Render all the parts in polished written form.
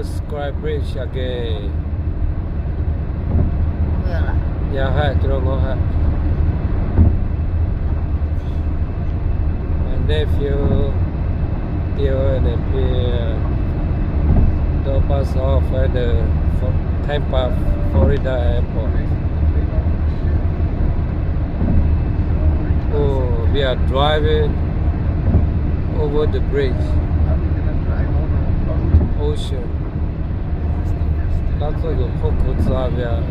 Square Bridge again. Lah. Ya hai terus hai. My nephew Theo and Pierre drop us off at the Tampa, Florida airport. Oh, we are driving over the bridge. Ocean. That's like a Coco Zavia.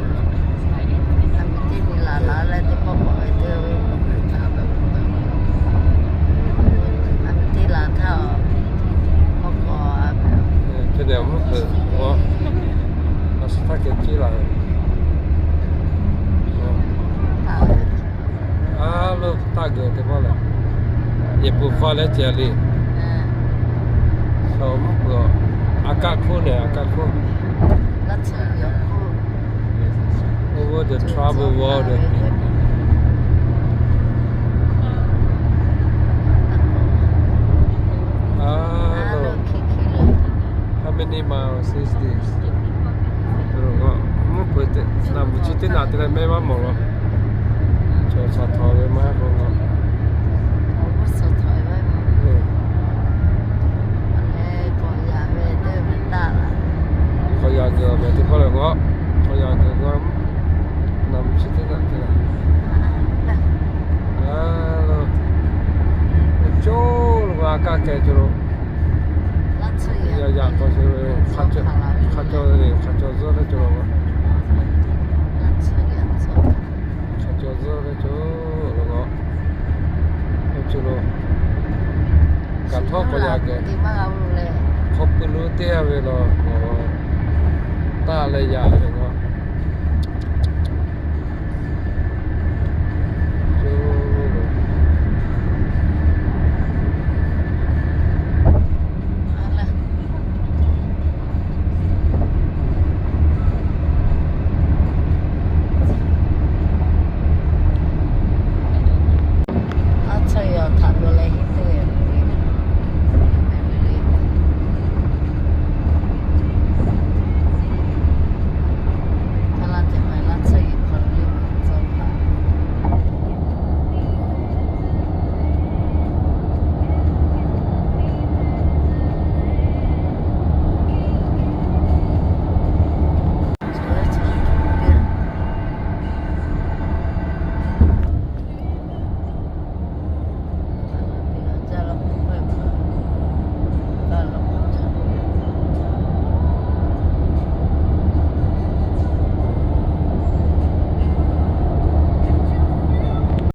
Cái điều mất được quá, nó sẽ phát triển chỉ lại. Alo, tagar tu boleh. Ia pun boleh jadi. So, muka akak ku ni, akak ku. Over the troubled water. How many miles is this? Terus mau pergi, nak buci nak tidak memang mau. Cho sa thôi với má con nó. Có giờ giờ mẹ thì có là có giờ có nằm chỉ thế này thế này. Alo. Chỗ là cả cái chỗ. Ya có chỗ khát chỗ rồi đấy chỗ. Cholo cả thóc có nhà kìa không có lúa tia về rồi ta lấy nhà